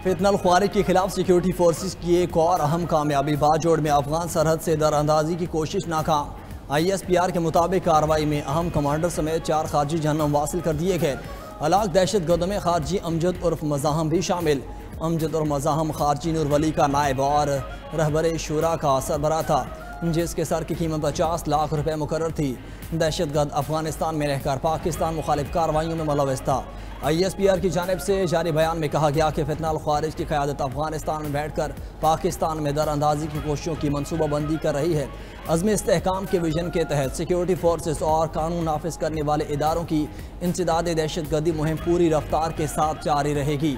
फितनल ख्वारिज के खिलाफ security forces की एक और अहम कामयाबी। बाजोड़ में अफगान सरहद से दरअंदाजी की कोशिश नाकाम। ISPR के मुताबिक कार्रवाई में अहम कमांडर समेत 4 खारजी जहन्नुम वासिल कर दिए गए। हलाक दहशत गर्दों में खारजी अमजद उर्फ मज़ाहम भी शामिल। अमजद और मज़ाहम खारजी नूर वली का नायब और रहबर शुरा का सरबराह था, जिसके सर की कीमत 50 लाख रुपए मुकर्रर थी। दहशत गर्द अफगानिस्तान में रहकर पाकिस्तान मुखालिफ कार्रवाइयों में मुलव्वस था। ISPR की जानिब से जारी बयान में कहा गया कि फितनल ख्वारिज की क़यादत अफगानिस्तान में बैठ कर पाकिस्तान में दरअंदाजी की कोशिशों की मनसूबाबंदी कर रही है। अज़्म इस्तेहकाम के विजन के तहत सिक्योरिटी फोर्सेस और कानून नाफिज करने वाले इदारों की इंसदाद दहशत गर्दी मुहिम पूरी रफ्तार के साथ जारी रहेगी।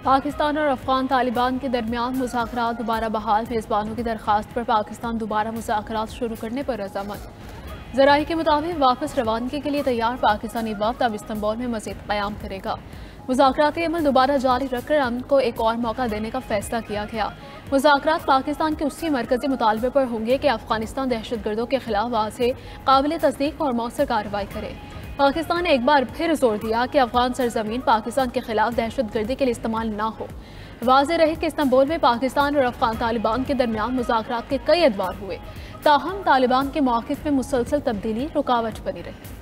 पाकिस्तान और अफगान तालिबान के दरमियान मुज़ाकरात दोबारा बहाल। मेज़बानों की दरख्वास्त पर पाकिस्तान दोबारा मुज़ाकरात शुरू करने पर रज़ामंद। ज़राए के मुताबिक वापस रवानगी के लिए तैयार पाकिस्तानी वफ़द अब इस्तांबुल में मज़ीद क़याम करेगा। मुज़ाकराती अमल दोबारा जारी रखकर अमन को एक और मौका देने का फैसला किया गया। मुज़ाकरात पाकिस्तान के उसी मरकज़ी मुतालबे पर होंगे कि अफगानिस्तान दहशत गर्दों के खिलाफ वाज़ेह, काबिल तस्दीक और मौसर कार्रवाई करे। पाकिस्तान ने एक बार फिर जोर दिया कि अफगान सरजमीन पाकिस्तान के खिलाफ दहशत गर्दी के लिए इस्तेमाल ना हो। वाज़ेह रहे कि इस्तांबुल में पाकिस्तान और अफगान तालिबान के दरमियान मुज़ाकरात के कई अदवार हुए, ताहम तालिबान के मौक़िफ़ में मुसलसल तब्दीली रुकावट बनी रही।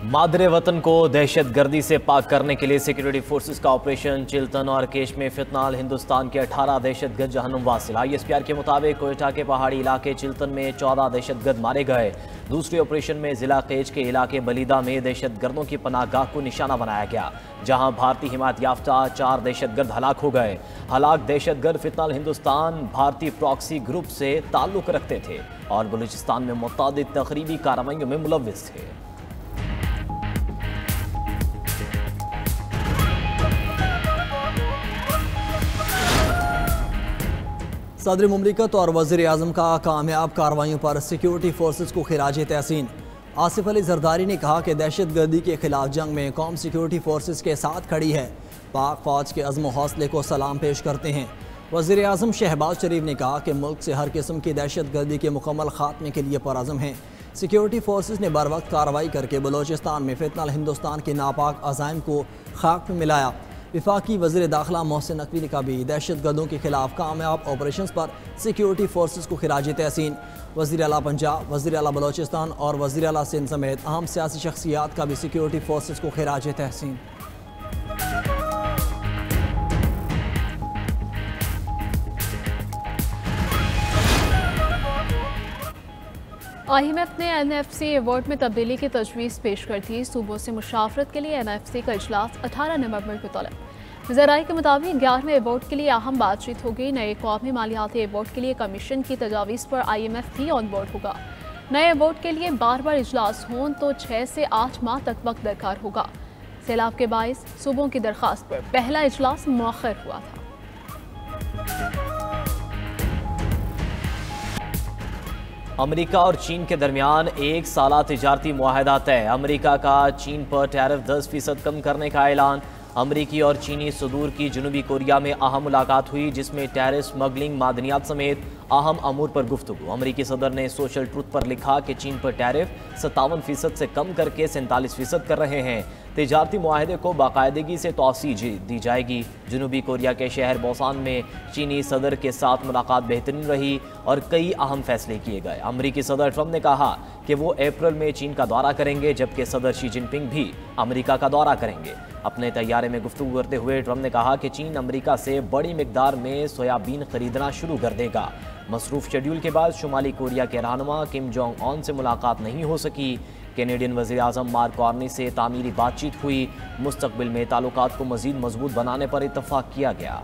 मादरे वतन को दहशत गर्दी से पाक करने के लिए सिक्योरिटी फोर्सेस का ऑपरेशन चिल्तन और केश में फितनाल हिंदुस्तान के 18 दहशतगर्द जहन्नुम वासिल। ISPR के मुताबिक कोयटा के पहाड़ी इलाके चिल्तन में 14 दहशतगर्द मारे गए। दूसरे ऑपरेशन में जिला केज के इलाके बलीदा में दहशतगर्दों की पनाहगाह को निशाना बनाया गया, जहां भारतीय हिमायत याफ्ता 4 दहशतगर्द हलाक हो गए। हलाक दहशतगर्द फितनाल हिंदुस्तान भारतीय प्रॉक्सी ग्रुप से ताल्लुक रखते थे और बलूचिस्तान में मुतअद्दिद तखरीबी कार्रवाइयों में मुलव्विस थे। सदर मुमलिकत और वज़ीर आज़म का कामयाब कार्रवाइयों पर सिक्योरिटी फोर्सेस को खिराज तहसीन। आसिफ अली जरदारी ने कहा कि दहशत गर्दी के खिलाफ जंग में कौम सिक्योरिटी फोर्सेस के साथ खड़ी है। पाक फौज के अज़्म हौसले को सलाम पेश करते हैं। वज़ीर आज़म शहबाज शरीफ ने कहा कि मुल्क से हर किस्म की दहशत गर्दी के मुकम्मल खात्मे के लिए पुरअज़्म हैं। सिक्योरिटी फोर्सेस ने बर वक्त कार्रवाई करके बलूचिस्तान में फितनल हिंदुस्तान के नापाक अज़ाइम को खाक में मिलाया। विफाकी वज़ीर दाखिला मोहसिन नकवी ने कहा भी दहशत गर्दों के खिलाफ कामयाब ऑपरेशन पर सिक्योरिटी फोर्सेस को खिराज तहसीन। वज़ीर आला पंजाब, वज़ीर आला बलूचिस्तान और वज़ीर आला सिंध समेत अहम सियासी शख्सियात का भी सिक्योरिटी फोर्सेस को खिराज तहसीन। IMF ने NFC अवार्ड में तब्दीली की तजवीज़ पेश कर दी। सूबों से मुशावरत के लिए NFC का इजलास 18 नवंबर को तलब। ज़राए के मुताबिक 11वें अवार्ड के लिए अहम बातचीत होगी। नए कौमी मालियाती अवार्ड के लिए कमीशन की तजावीज़ पर IMF भी ऑन बोर्ड होगा। नए अवार्ड के लिए बार इजलास हों तो 6 से 8 माह तक वक्त दरकार होगा। सैलाब के बाइस सूबों की दरख्वास्त पर पहला इजलास मौखर हुआ था। अमेरिका और चीन के दरमियान 1 साला तिजारती मुआहदा तय। अमेरिका का चीन पर टैरिफ 10% कम करने का ऐलान। अमरीकी और चीनी सदूर की जनूबी कोरिया में अहम मुलाकात हुई, जिसमें टैरिफ, स्मगलिंग, मादनियात समेत अहम अमूर पर गुफ्तगू। अमरीकी सदर ने सोशल ट्रूथ पर लिखा कि चीन पर टैरिफ 57% से कम करके 47% कर रहे हैं। तिजारती मुआहदे को बाकायदगी से तोसी दी जाएगी। जनूबी कोरिया के शहर बोसान में चीनी सदर के साथ मुलाकात बेहतरीन रही और कई अहम फैसले किए गए। अमरीकी सदर ट्रंप ने कहा कि वो अप्रैल में चीन का दौरा करेंगे, जबकि सदर शी जिनपिंग भी अमेरिका का दौरा करेंगे। अपने तैयारे में गुफ्तगू करते हुए ट्रंप ने कहा कि चीन अमेरिका से बड़ी मिकदार में सोयाबीन खरीदना शुरू कर देगा। मसरूफ शेड्यूल के बाद शुमाली कोरिया के रहनुमा किम जोंग ऑन से मुलाकात नहीं हो सकी। कैनेडियन वज़ीर आज़म मार्क कार्नी से तामीरी बातचीत हुई। मुस्तक़बिल में ताल्लुकात को मज़ीद मजबूत बनाने पर इत्तफ़ाक़ किया गया।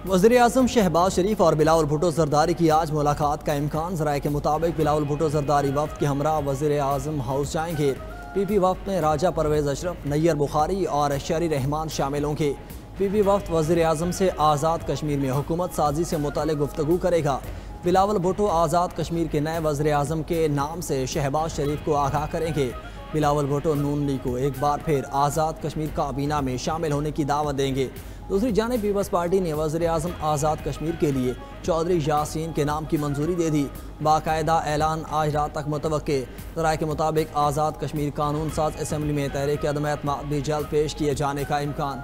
वज़ीर आज़म शहबाज शरीफ और बिलावल भुट्टो ज़रदारी की आज मुलाकात का इम्कान। ज़राए के मुताबिक बिलावल भुट्टो ज़रदारी वफ़द के हमरा वज़ीर आज़म हाउस जाएंगे। PP वफ़द में राजा परवेज़ अशरफ, नैयर बुखारी और शरी रहमान शामिल होंगे। PP वफ़द वज़ीर आज़म से आज़ाद कश्मीर में हुकूमत साजी से मुताल्लिक़ गुफ्तगू करेगा। बिलावल भुट्टो आज़ाद कश्मीर के नए वज़ीर आज़म के नाम से शहबाज शरीफ को आगाह करेंगे। बिलावल भुट्टो नून लीग को एक बार फिर आज़ाद कश्मीर काबीना में शामिल होने की दावत देंगे। दूसरी जानिब पीपल्स पार्टी ने वज़ीर आज़म आज़ाद कश्मीर के लिए चौधरी यासीन के नाम की मंजूरी दे दी। बाकायदा ऐलान आज रात तक मुतवक्के। ज़राए के मुताबिक आज़ाद कश्मीर कानून साज असम्बली में तहरीक अदम एतमाद भी जल्द पेश किए जाने का इम्कान।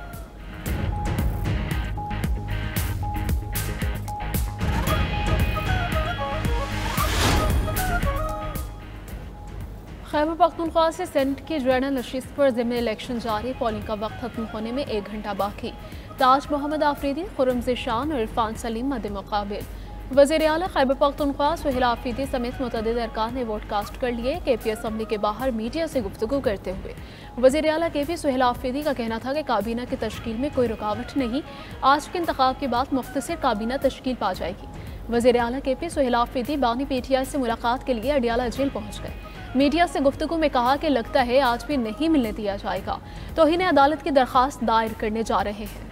खैबर पख्तूनख्वा से सेनेट की जनरल नशिस्त पर ज़िमनी इलेक्शन जारी। पोलिंग का वक्त खत्म होने में 1 घंटा बाकी। ताज मोहम्मद आफरीदी, खुर्रम ज़िशान और इरफान सलीम मद्दे मुकाबिल। वज़ीर आला खैबर पख्तूनख्वा सुहेल आफरीदी समेत मुतअद्दिद अरकान ने वोट कास्ट कर लिए। KP असम्बली के बाहर मीडिया से गुफ्तगू करते हुए वज़ीर आला KP सुहेल आफरीदी का कहना था कि काबीना की तश्कील में कोई रुकावट नहीं, आज के इंतखाब के बाद मुख्तसर काबीना तश्कील पा जाएगी। वज़ीर आला KP सुहेल आफरीदी बानी PTI से मुलाकात के लिए अडियाला जेल पहुँच गए। मीडिया से गुफ्तगू में कहा कि लगता है आज भी नहीं मिलने दिया जाएगा, तौहीन अदालत की दरख्वास्त दायर करने जा रहे हैं।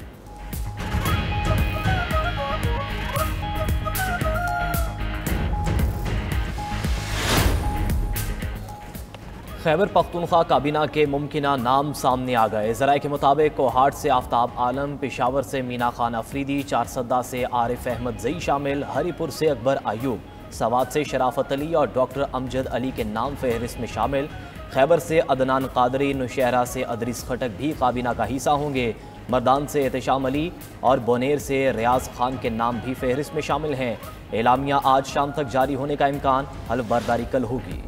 खैबर पख्तूनख्वा काबीना के मुमकिना नाम सामने आ गए। ज़राए के मुताबिक कोहाट से आफ्ताब आलम, पेशावर से मीना खान अफरीदी, चारसद्दा से आरिफ अहमद जई शामिल, हरीपुर से अकबर आयूब, सवात से शराफत अली और डॉक्टर अमजद अली के नाम फहरिस्त में शामिल। खैबर से अदनान कादरी, नौशहरा से अदरीस खटक भी काबीना का हिस्सा होंगे। मर्दान से एहतशाम अली और बोनेर से रियाज खान के नाम भी फहरिस्त में शामिल हैं। एलामिया आज शाम तक जारी होने का इम्कान, हल्फ बर्दारी कल होगी।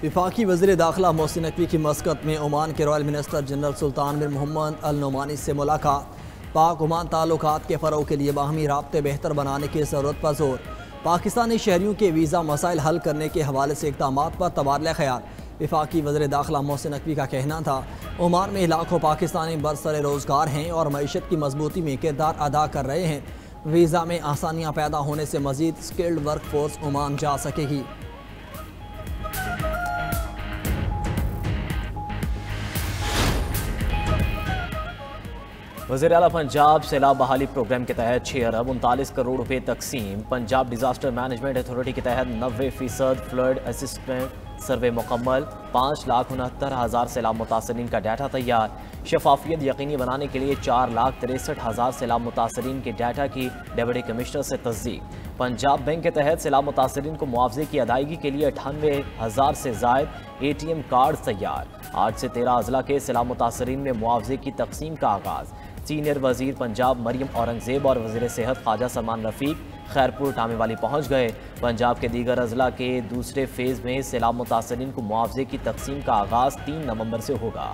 वफाकी वज़ीर दाखिला मोहसिन नकवी की मस्कत में ओमान के रॉयल मिनिस्टर जनरल सुल्तान बिन मोहम्मद अल नोमानी से मुलाकात। पाक ओमान ताल्लुकात के फ़रोग़ के लिए बाहमी राब्ते बेहतर बनाने की ज़रूरत पर जोर। पाकिस्तानी शहरियों के वीज़ा मसाइल हल करने के हवाले से इक़दामात पर तबादला ख़याल। वफाकी वज़ीर दाखिला मोहसिन नकवी का कहना था ओमान में लाखों पाकिस्तानी बरसर रोज़गार हैं और मईशत की मजबूती में किरदार अदा कर रहे हैं। वीज़ा में आसानियाँ पैदा होने से मज़ीद स्किल्ड वर्क फोर्स ओमान जा सकेगी। वज़ीर आला पंजाब सैलाब बहाली प्रोग्राम के तहत 6 अरब 39 करोड़ रुपए तकसीम। पंजाब डिजास्टर मैनेजमेंट अथॉरिटी के तहत 90% फ्लड असिस्टेंट सर्वे मुकम्मल। 5,69,000 सैलाब मुतासरीन का डाटा तैयार। शफाफियत यकीनी बनाने के लिए 4,63,000 सैलाब मुतासरीन के डाटा की डिप्टी कमिश्नर से तस्दीक। पंजाब बैंक के तहत सैलाब मुतासरीन को मुआवजे की अदायगी के लिए 98,000 से ज़ायद ATM कार्ड तैयार। आज से 13 अजला के सैलाब मुतासरीन में मुआवजे की तकसीम का आगाज़। सीनियर वजीर पंजाब मरियम औरंगजेब और वजीर सेहत ख्वाजा सलमान रफीक खैरपुर टामेवाली पहुँच गए। पंजाब के दीगर अजला के दूसरे फेज़ में सैलाब मुतासरीन को मुआवजे की तकसीम का आगाज़ 3 नवंबर से होगा।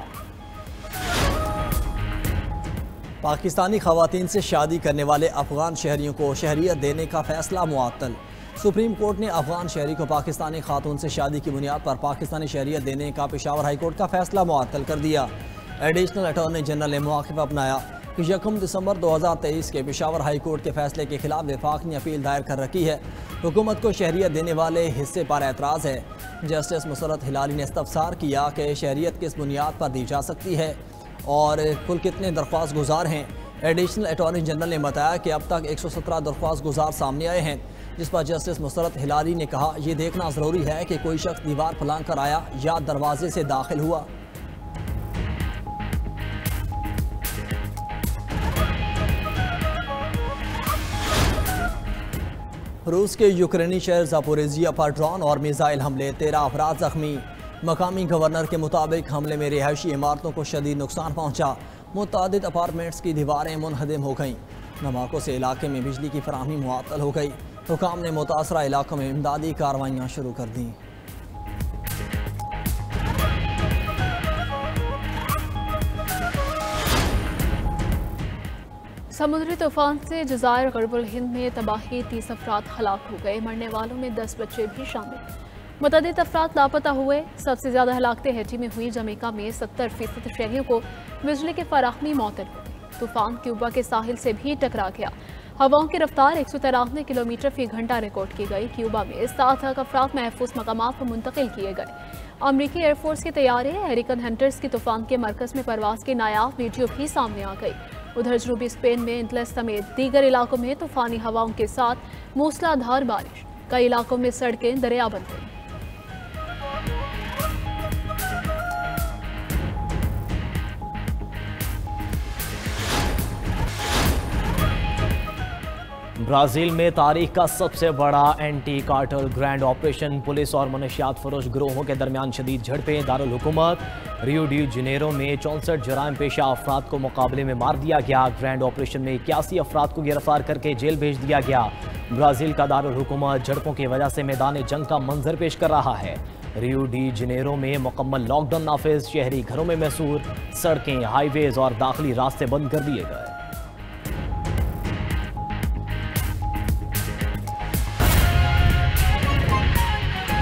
पाकिस्तानी खवातीन से शादी करने वाले अफगान शहरियों को शहरियत देने का फैसला मुअत्तल। सुप्रीम कोर्ट ने अफगान शहरी को पाकिस्तानी खातून से शादी की बुनियाद पर पाकिस्तानी शहरियत देने का पेशावर हाई कोर्ट का फैसला मुअत्तल कर दिया। एडिशनल अटॉर्नी जनरल ने मौक़िफ़ अपनाया कि 1 दिसंबर 2023 के पेशावर हाई कोर्ट के फैसले के खिलाफ वफाक ने अपील दायर कर रखी है। हुकूमत को शहरियत देने वाले हिस्से पर एतराज़ है। जस्टिस मुसरत हिलाली ने इस्तफसार किया कि शहरियत किस बुनियाद पर दी जा सकती है और कुल कितने दरख्वास्त गुजार हैं। एडिशनल अटॉर्नी जनरल ने बताया कि अब तक 117 दरख्वास्त गुजार सामने आए हैं, जिस पर जस्टिस मुसरत हिलाली ने कहा यह देखना ज़रूरी है कि कोई शख्स दीवार फलांग कर आया या दरवाजे से दाखिल हुआ। रूस के यूक्रेनी शहर ज़ापोरिज़िया पर ड्रोन और मिसाइल हमले, 13 अफराद जख्मी। मकामी गवर्नर के मुताबिक हमले में रिहायशी इमारतों को शदीद नुकसान पहुँचा। मुतादिद अपार्टमेंट्स की दीवारें मुनहदम हो गईं। धमाकों से इलाके में बिजली की फराहमी मुअत्तल हो गई। हुकाम ने मुतासरा इलाकों में इमदादी कार्रवाइयाँ शुरू कर दी। समुद्री तूफान से जज़ायर गरबुल हिंद में तबाही, 30 अफराद हलाक हो गए। मरने वालों में 10 बच्चे भी शामिल। मुतअद्दिद अफराद लापता हुए। सबसे ज़्यादा हलाकतें हैटी में हुई। जमैका में 70% शहरियों को बिजली की फराहमी मुअत्तल हो गई। तूफान क्यूबा के साहिल से भी टकरा गया। हवाओं की रफ्तार 193 किलोमीटर फी घंटा रिकॉर्ड की गई। क्यूबा में 7 अफराद महफूज मकामात पर मुंतकिल किए गए। अमरीकी एयरफोर्स के तैयारे हरिकन हंटर्स की तूफान के मरकज़ में परवाज की नायाब वीडियो भी सामने आ गई। उधर जनूबी स्पेन में इंतलस समेत दीगर इलाकों में तूफानी हवाओं के साथ मूसलाधार बारिश, कई इलाकों में सड़कें दरिया बन गई। ब्राजील में तारीख का सबसे बड़ा anti cartel grand operation, police और मनशियात फरोश गिरोहों के दरमियान शदीद झड़पें। दारुल हुकूमत रियो डी जनेरो में 64 जराइम पेशा अफराद को मुकाबले में मार दिया गया। ग्रैंड ऑपरेशन में 81 अफराद को गिरफ्तार करके जेल भेज दिया गया। ब्राजील का दारुल हुकूमत झड़पों की वजह से मैदान जंग का मंजर पेश कर रहा है। रियो डी जनेरो में मुकम्मल लॉकडाउन नाफिज, शहरी घरों में महसूर, सड़कें, हाईवेज और दाखिली रास्ते बंद कर दिए गए।